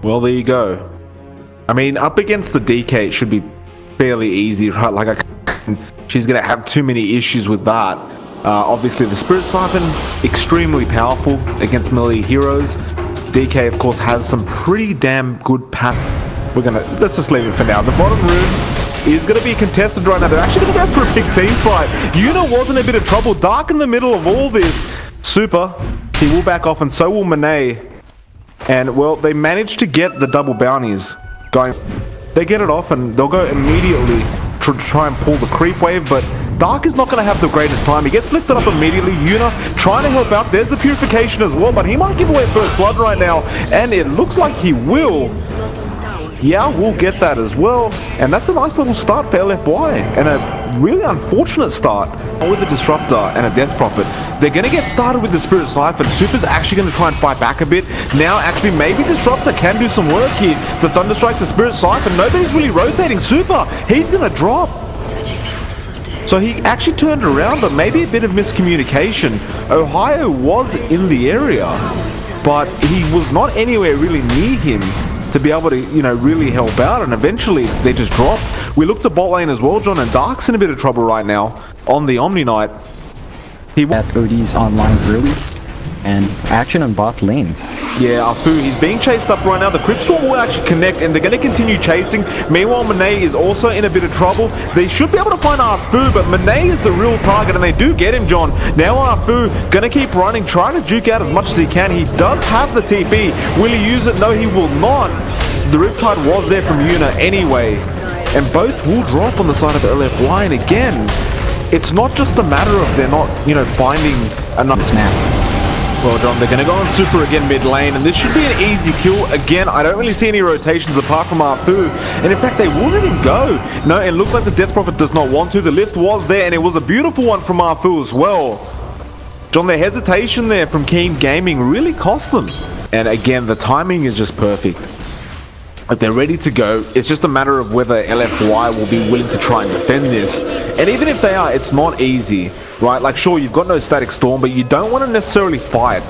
Well, there you go. I mean, up against the DK, it should be fairly easy, right? Like, she's going to have too many issues with that. Obviously, the Spirit Siphon, extremely powerful against melee heroes. DK, of course, has some pretty damn good path. Let's just leave it for now. The bottom room is going to be contested right now. They're actually going to go for a big team fight. Yuna was in a bit of trouble. Dark in the middle of all this. Super, he will back off, and so will Monet. And, well, they managed to get the double bounties going. They get it off, and they'll go immediately to try and pull the creep wave, but Dark is not going to have the greatest time. He gets lifted up immediately. Yuna trying to help out. There's the purification as well, but he might give away first blood right now, and it looks like he will. Yeah, we'll get that as well. And that's a nice little start for LFY, and a really unfortunate start with a Disruptor and a Death Prophet. They're going to get started with the Spirit Siphon. Super's actually going to try and fight back a bit. Now, actually, maybe Disruptor can do some work here. The Thunderstrike, the Spirit Siphon, nobody's really rotating. Super, he's going to drop. So he actually turned around, but maybe a bit of miscommunication. Ohaiyo was in the area, but he was not anywhere really near him to be able to, you know, really help out, and eventually they just dropped. We looked at bot lane as well, John, and Dark's in a bit of trouble right now on the Omni Knight. That OD's online early, and action on bot lane. Yeah, Afu, he's being chased up right now. The Crypt Storm will actually connect, and they're going to continue chasing. Meanwhile, Monet is also in a bit of trouble. They should be able to find Afu, but Monet is the real target, and they do get him, John. Now Afu going to keep running, trying to juke out as much as he can. He does have the TP. Will he use it? No, he will not. The Riptide was there from Yuna anyway, and both will drop on the side of LFY, and again, it's not just a matter of they're not, you know, finding enough. This map. Well, John, they're going to go on Super again mid lane, and this should be an easy kill. Again, I don't really see any rotations apart from Afu, and in fact, they will let him go. No, it looks like the Death Prophet does not want to. The lift was there, and it was a beautiful one from Afu as well. John, the hesitation there from Keen Gaming really cost them. And again, the timing is just perfect. Like, they're ready to go. It's just a matter of whether LFY will be willing to try and defend this. And even if they are, it's not easy, right? Like, sure, you've got no static storm, but you don't want to necessarily fight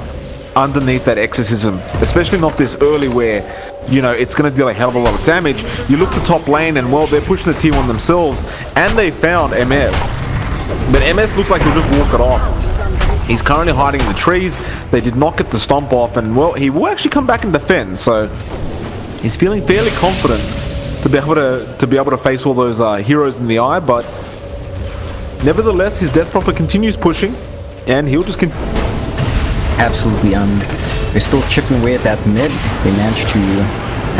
underneath that exorcism, especially not this early where, you know, it's going to deal a hell of a lot of damage. You look to top lane, and, well, they're pushing the T1 themselves, and they found MS. But MS looks like he'll just walk it off. He's currently hiding in the trees. They did not get the stomp off, and, well, he will actually come back and defend, so he's feeling fairly confident to be able to face all those heroes in the eye, but nevertheless, his Death Prophet continues pushing, and he'll just Absolutely, they're still chipping away at that mid. They managed to,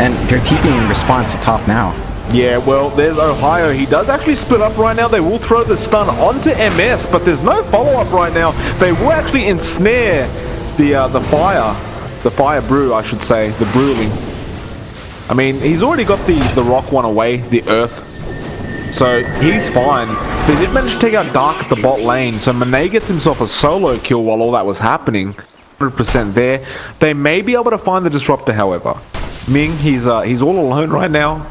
and they're TPing in response to top now. Yeah, well, there's Ohaiyo. He does actually split up right now. They will throw the stun onto MS, but there's no follow-up right now. They will actually ensnare the fire brew, I should say, the brewing. I mean, he's already got the rock one away, the earth, so he's fine. They did manage to take out Dark at the bot lane, so Monet gets himself a solo kill while all that was happening. 100% there. They may be able to find the Disruptor, however. Ming, he's all alone right now.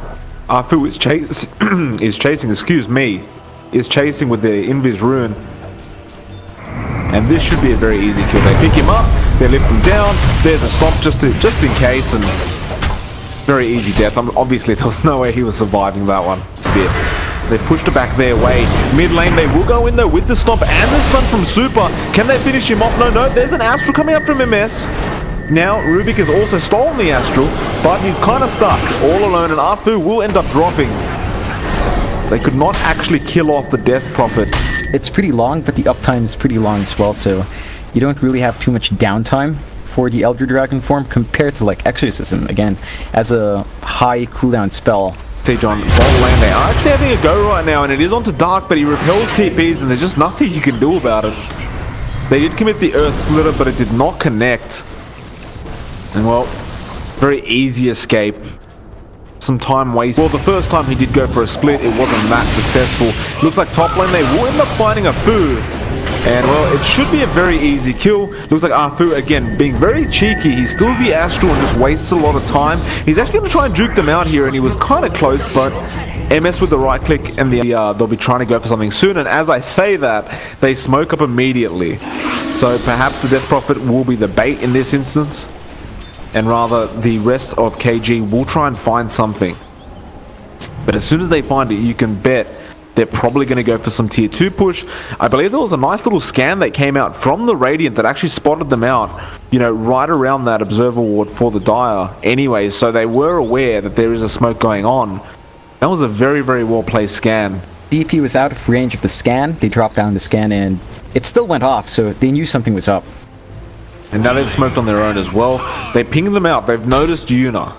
Afu is chasing, excuse me, is chasing with the Invis Rune. And this should be a very easy kill. They pick him up, they lift him down, there's a stop just in case, and very easy death. Obviously, there was no way he was surviving that one. They pushed it back their way. Mid lane, they will go in though with the stomp and the stun from Super. Can they finish him off? No, there's an Astral coming up from MS. Now, Rubik has also stolen the Astral, but he's kind of stuck all alone, and Afu will end up dropping. They could not actually kill off the Death Prophet. It's pretty long, but the uptime is pretty long as well, so you don't really have too much downtime for the Elder Dragon form compared to like Exorcism, again, as a high cooldown spell. See, John, bot lane, they are actually having a go right now, and it is onto Dark, but he repels TPs, and there's just nothing you can do about it. They did commit the Earth Splitter, but it did not connect. And, well, very easy escape. Some time wasted. Well, the first time he did go for a split, it wasn't that successful. Looks like top lane, they will end up finding Afu. And, well, it should be a very easy kill. Looks like Afu, again, being very cheeky. He steals the Astral and just wastes a lot of time. He's actually going to try and juke them out here, and he was kind of close, but MS with the right click, and they'll be trying to go for something soon. And as I say that, they smoke up immediately. So perhaps the Death Prophet will be the bait in this instance. and rather the rest of KG will try and find something. But as soon as they find it, you can bet they're probably going to go for some tier 2 push. I believe there was a nice little scan that came out from the Radiant that actually spotted them out, you know, right around that observer ward for the Dire anyways, so they were aware that there is a smoke going on. That was a very, very well placed scan. DP was out of range of the scan. They dropped down the scan and it still went off, so they knew something was up. And now they've smoked on their own as well. They pinged them out. They've noticed Yuna.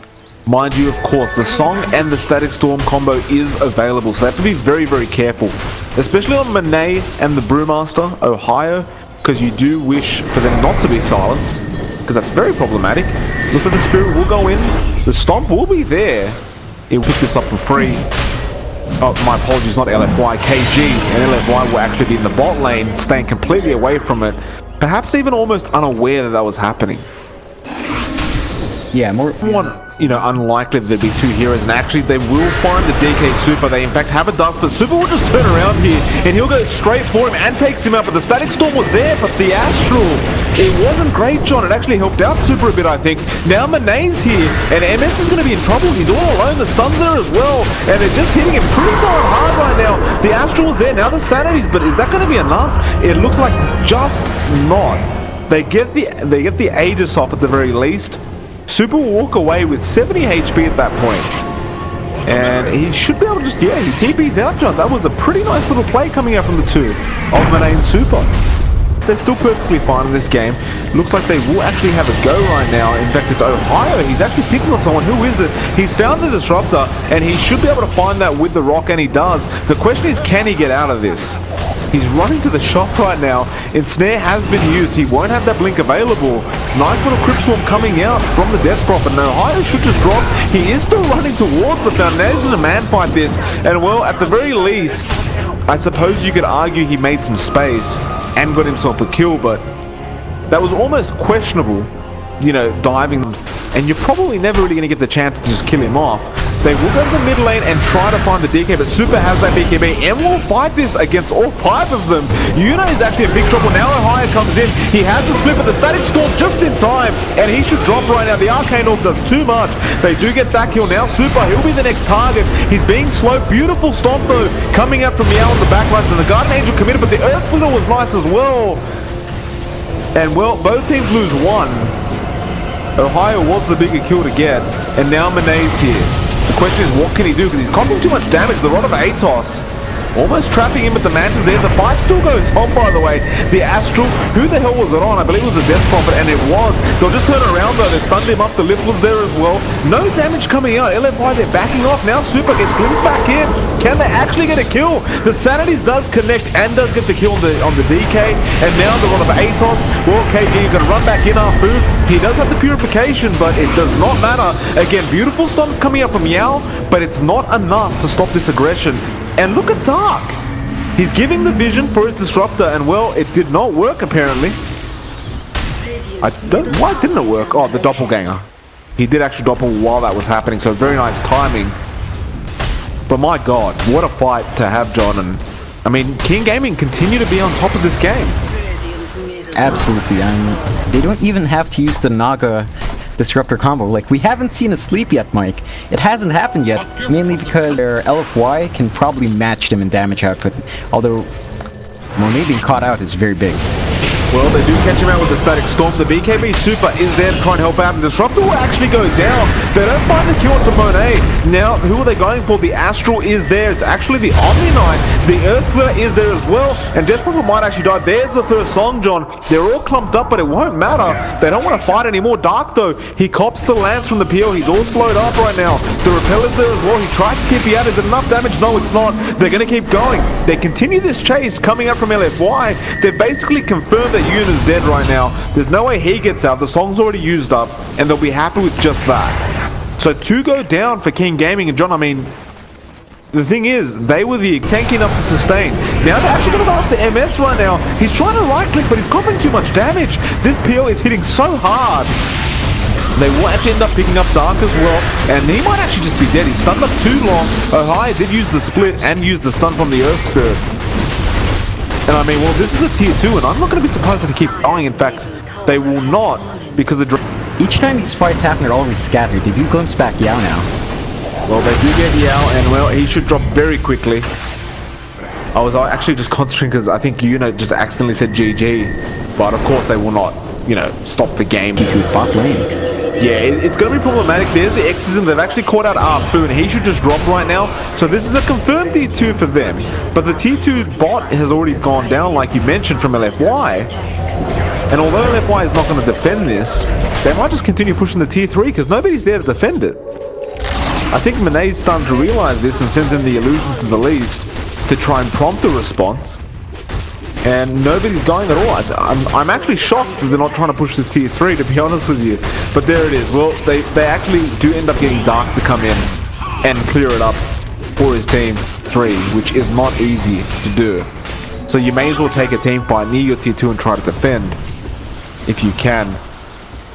Mind you, of course, the Song and the Static Storm combo is available, so they have to be very, very careful. Especially on Monet and the Brewmaster, Ohaiyo, because you do wish for them not to be silenced, because that's very problematic. Looks like the Spirit will go in. The Stomp will be there. It will pick this up for free. Oh, my apologies, not LFY. KG and LFY will actually be in the bot lane, staying completely away from it. Perhaps even almost unaware that that was happening. Yeah, more... You know, unlikely that there'd be two heroes, and actually they will find the DK Super. They in fact have a dust, but Super will just turn around here, and he'll go straight for him and takes him out, but the Static Storm was there, but the Astral, it wasn't great, John. It actually helped out Super a bit, I think. Now Monet's here, and MS is going to be in trouble. He's all alone, the stun's there as well, and they're just hitting him pretty darn hard right now. The Astral's there, now the Sanity's, but is that going to be enough? It looks like just not. They get the Aegis off at the very least. Super will walk away with 70 HP at that point. And he should be able to just, yeah, he TP's out, John. That was a pretty nice little play coming out from the two of Monet and Super. They're still perfectly fine in this game. Looks like they will actually have a go right now. In fact, it's Ohaiyo. He's actually picking on someone. Who is it? He's found the Disruptor, and he should be able to find that with the rock, and he does. The question is, can he get out of this? He's running to the shop right now. Ensnare has been used. He won't have that blink available. Nice little Crypt Swarm coming out from the Death Prophet. And Ohaiyo should just drop. He is still running towards the fountain. Now he's going to man fight this. And well, at the very least, I suppose you could argue he made some space and got himself a kill, but that was almost questionable, you know, diving. And you're probably never really going to get the chance to just kill him off. They will go to the mid lane and try to find the DK, but Super has that BKB and will fight this against all 5 of them. Yuna is actually in big trouble. Now Ohaiyo comes in. He has the split, but the Static Storm just in time, and he should drop right now. The Arcane Orb does too much. They do get that kill now. Super, he'll be the next target. He's being slow. Beautiful stomp though, coming out from Meow on the backlines, and the Guardian Angel committed, but the Earth Splitter was nice as well. And well, both teams lose one. Ohaiyo was the bigger kill to get, and now Monet's here. The question is, what can he do? Because he's comping too much damage. The Rod of Atos almost trapping him, but the Manta's there. The fight still goes on, by the way. The Astral, who the hell was it on? I believe it was a Death Prophet, and it was. They'll just turn around though. They stunned him up. The lift was there as well. No damage coming out. LFY, they're backing off. Now Super gets glimpsed back in. Can they actually get a kill? The Sanities does connect and does get the kill on the DK. And now the Rod of Atos. Well, KG, you're going to run back in our food. He does have the purification, but it does not matter. Again, beautiful stomps coming up from Yao, but it's not enough to stop this aggression. And look at Dark. He's giving the vision for his Disruptor, and well, it did not work apparently. Why didn't it work? Oh, the Doppelganger. He did actually doppel while that was happening, so very nice timing. But my god, what a fight to have, John. And I mean, King Gaming continue to be on top of this game. Absolutely, and they don't even have to use the Naga Disruptor combo. Like, we haven't seen a sleep yet, Mike. It hasn't happened yet, mainly because their LFY can probably match them in damage output, although Monet being caught out is very big. Well, they do catch him out with the Static Storm. The BKB Super is there to try and help out, and Disruptor will actually go down. They don't find the kill onto Monet. Now, who are they going for? The Astral is there. It's actually the Omni Knight. The Earth Splitter is there as well, and Death Prophet might actually die. There's the first song, John. They're all clumped up, but it won't matter. They don't want to fight anymore. Dark, though, he cops the lance from the PL. He's all slowed up right now. The Repeller's there as well. He tries to TP out. Is it enough damage? No, it's not. They're going to keep going. They continue this chase coming up from LFY. They've basically confirmed that Yuna's dead right now. There's no way he gets out. The song's already used up, and they'll be happy with just that. So 2 go down for King Gaming, and John, I mean, the thing is, they were the tanky enough to sustain. Now they're actually going to go off the MS right now. He's trying to right click, but he's coughing too much damage. This PO is hitting so hard. They will actually end up picking up Dark as well, and he might actually just be dead. He's stunned up too long. Ohaiyo did use the split and use the stun from the Earth Spirit. And I mean, well, this is a tier 2, and I'm not going to be surprised if they keep going. In fact, they will not, because the each time these fights happen, they're always scattered. They do glimpse back Yao now. Well, they do get Yao, and well, he should drop very quickly. I was actually just concentrating because I think Yuna just accidentally said GG, but of course they will not, you know, stop the game. T2 bot lane. Yeah, it's going to be problematic. There's the Exorcism. They've actually caught out Arfu, and he should just drop right now. So this is a confirmed T2 for them. But the T2 bot has already gone down, like you mentioned, from LFY. And although LFY is not going to defend this, they might just continue pushing the T3 because nobody's there to defend it. I think Monet's starting to realize this and sends in the illusions to the least to try and prompt a response. And nobody's going at all. I'm actually shocked that they're not trying to push this tier 3, to be honest with you. But there it is. Well, they actually do end up getting Dark to come in and clear it up for his team 3, which is not easy to do. So you may as well take a team fight near your tier 2 and try to defend if you can.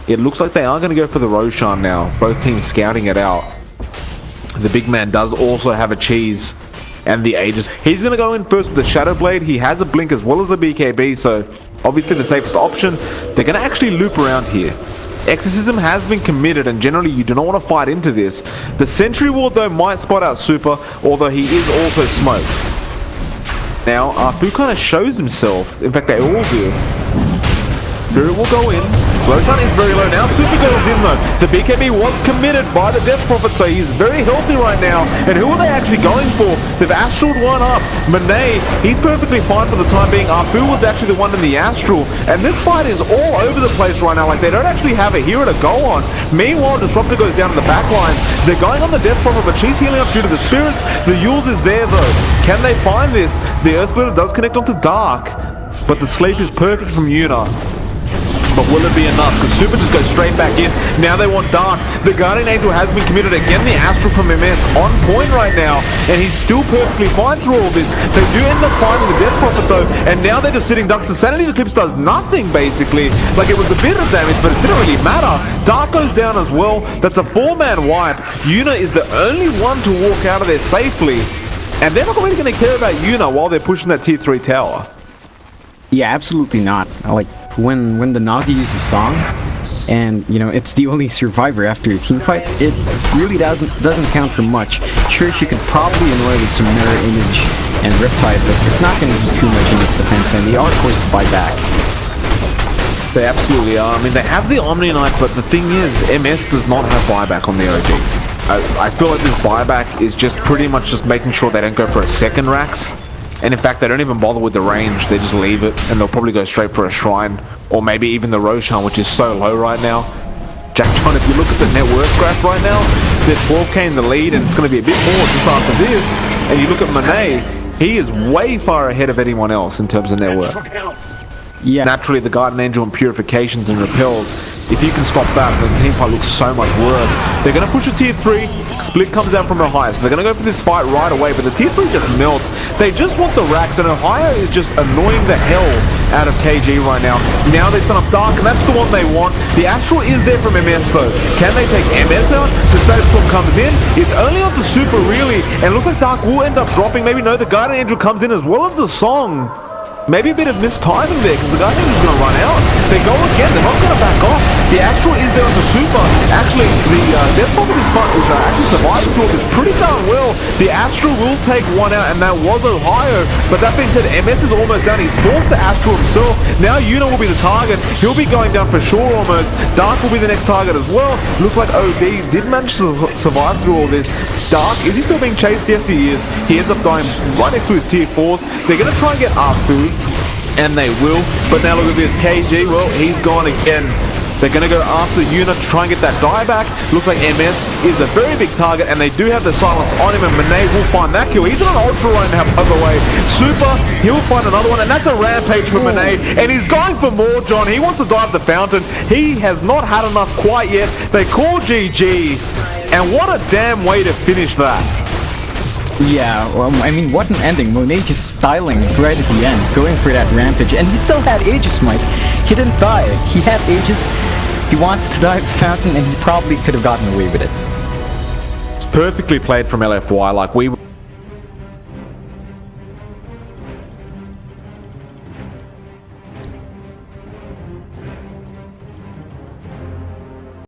It looks like they are going to go for the Roshan now. Both teams scouting it out. The big man does also have a cheese and the Aegis. He's going to go in first with the Shadow Blade. He has a blink as well as the BKB, so obviously the safest option. They're going to actually loop around here. Exorcism has been committed, and generally you do not want to fight into this. The Sentry Ward though might spot out Super, although he is also smoked. Now Arfu kind of shows himself. In fact, they all do. Spirit will go in. Roshan is very low now. Super goes in though. The BKB was committed by the Death Prophet, so he's very healthy right now. And who are they actually going for? They've Astraled one up. Monet, he's perfectly fine for the time being. Arfu was actually the one in the Astral. And this fight is all over the place right now. Like, they don't actually have a hero to go on. Meanwhile, Disruptor goes down to the back line. They're going on the Death Prophet, but she's healing up due to the spirits. The Yules is there though. Can they find this? The Earth Splitter does connect onto Dark, but the sleep is perfect from Yuna. But will it be enough? Because Super just goes straight back in. Now they want Dark. The Guardian Angel has been committed. Again, the Astral from MS on point right now. And he's still perfectly fine through all this. They do end up finding the Death Prophet though. And now they're just sitting ducks. The Sanity Eclipse does nothing basically. Like, it was a bit of damage, but it didn't really matter. Dark goes down as well. That's a 4-man wipe. Yuna is the only one to walk out of there safely. And they're not really going to care about Yuna while they're pushing that tier 3 tower. Yeah, absolutely not. Like, when the Naga uses Song, and you know it's the only survivor after a team fight, it really doesn't count for much. Sure, she could probably annoy with some Mirror Image and Riptide, but it's not going to do too much in this defense, and they are forced to buy back. They absolutely are. I mean, they have the Omni Knight, but the thing is, MS does not have buyback on the OG. I feel like this buyback is just pretty much just making sure they don't go for a second Rax. And in fact, they don't even bother with the range. They just leave it, and they'll probably go straight for a Shrine, or maybe even the Roshan, which is so low right now. Jack John, if you look at the net worth graph right now, they're 12k in the lead, and it's going to be a bit more just after this. And you look at Monet, he is way far ahead of anyone else in terms of net worth. Yeah. Naturally, the Guardian Angel and Purifications and Repels, if you can stop that, the team fight looks so much worse. They're going to push a tier 3. Split comes out from Ohaiyo, so they're going to go for this fight right away, but the tier 3 just melts. They just want the racks, and Ohaiyo is just annoying the hell out of KG right now. Now they stun up Dark, and that's the one they want. The Astral is there from MS though. Can they take MS out? The Static Storm comes in. It's only on the Super really, and it looks like Dark will end up dropping. Maybe no, the Guardian Angel comes in as well as the Song. Maybe a bit of mistiming there, because the Guardian Angel's going to run out. They go again, they're not going to back off. The Astral is there on the Super. Actually, the Death Prophet is actually surviving through this pretty darn well. The Astral will take one out, and that was Ohaiyo. But that being said, MS is almost done. He's forced to Astral himself. Now Yuna will be the target. He'll be going down for sure almost. Dark will be the next target as well. Looks like OD did manage to survive through all this. Dark, is he still being chased? Yes, he is. He ends up dying right next to his tier 4s. They're going to try and get Arfu, and they will. But now look at this, KG, well, he's gone again. They're going to go after Yuna to try and get that die back. Looks like MS is a very big target, and they do have the silence on him, and Monet will find that kill. He's on an ultra right now, by the way. Super, he'll find another one, and that's a rampage for Monet, and he's going for more, John. He wants to dive the fountain. He has not had enough quite yet. They call GG, and what a damn way to finish that. Yeah, well, I mean, what an ending. Monet just styling right at the end, going for that rampage, and he still had Aegis, Mike. He didn't die. He had Aegis, he wanted to dive the fountain, and he probably could have gotten away with it. It's perfectly played from LFY, like we